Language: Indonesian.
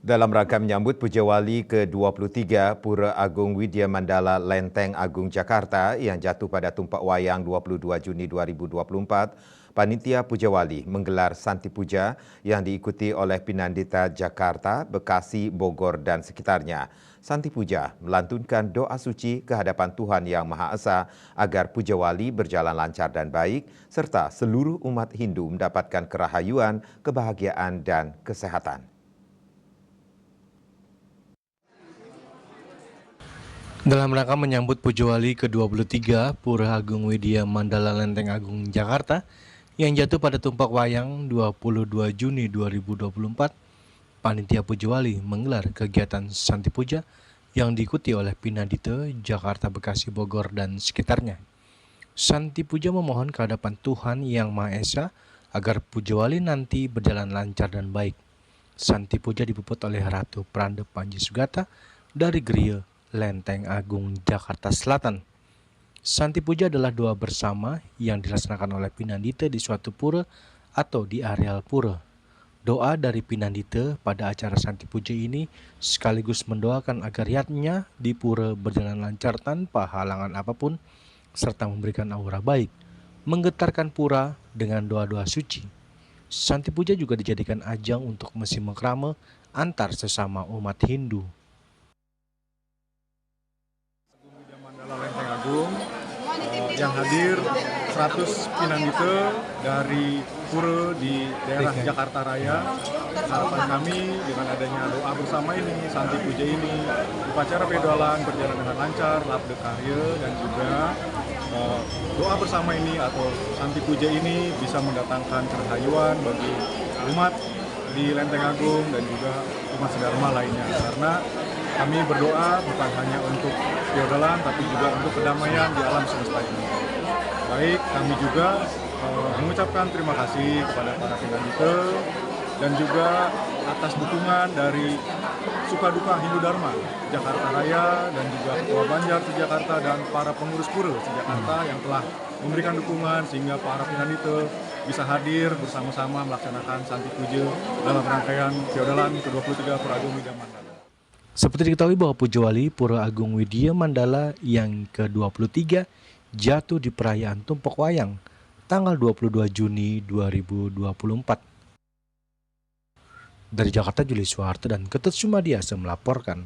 Dalam rangka menyambut Puja Wali ke-23 Pura Agung Widya Mandala Lenteng Agung Jakarta yang jatuh pada tumpak wayang 22 Juni 2024, Panitia Puja Wali menggelar Santi Puja yang diikuti oleh Pinandita Jakarta, Bekasi, Bogor, dan sekitarnya. Santi Puja melantunkan doa suci ke hadapan Tuhan Yang Maha Esa agar Puja Wali berjalan lancar dan baik, serta seluruh umat Hindu mendapatkan kerahayuan, kebahagiaan, dan kesehatan. Dalam rangka menyambut Puja Wali ke-23 Pura Agung Widya Mandala Lenteng Agung Jakarta yang jatuh pada tumpak wayang 22 Juni 2024, Panitia Puja Wali menggelar kegiatan Santi Puja yang diikuti oleh Pinandita Jakarta, Bekasi, Bogor, dan sekitarnya. Santi Puja memohon ke hadapan Tuhan Yang Maha Esa agar Puja Wali nanti berjalan lancar dan baik. Santi Puja dipuput oleh Ratu Pranda Panji Sugata dari Geria Lenteng Agung Jakarta Selatan. Santi Puja adalah doa bersama yang dilaksanakan oleh Pinandita di suatu pura atau di areal pura. Doa dari Pinandita pada acara Santi Puja ini sekaligus mendoakan agar yatnya di pura berjalan lancar tanpa halangan apapun, serta memberikan aura baik, menggetarkan pura dengan doa-doa suci. Santi Puja juga dijadikan ajang untuk mesi makrame antar sesama umat Hindu. Mandala Lenteng Agung yang hadir 100 Pinandita dari pura di daerah Jakarta Raya. Harapan kami dengan adanya doa bersama ini, Santi Puja ini, upacara pedoalan berjalan dengan lancar, labda karya, dan juga doa bersama ini atau Santi Puja ini bisa mendatangkan kerahayuan bagi umat di Lenteng Agung dan juga umat sedharma lainnya. Karena kami berdoa bukan hanya untuk feodalan, tapi juga untuk kedamaian di alam semesta ini. Baik, kami juga mengucapkan terima kasih kepada para Pinandita dan juga atas dukungan dari Sukaduka Hindu Dharma Jakarta Raya dan juga Ketua Banjar Jakarta dan para pengurus pura Jakarta yang telah memberikan dukungan sehingga para Pinandita bisa hadir bersama-sama melaksanakan Santi Puja dalam rangkaian feodalan ke-23 Pura Agung Widya Mandala. Seperti diketahui bahwa Puja Wali Pura Agung Widya Mandala yang ke-23 jatuh di perayaan Tumpak Wayang tanggal 22 Juni 2024. Dari Jakarta, Juli Soeharto dan Ketut Sumadiasa melaporkan.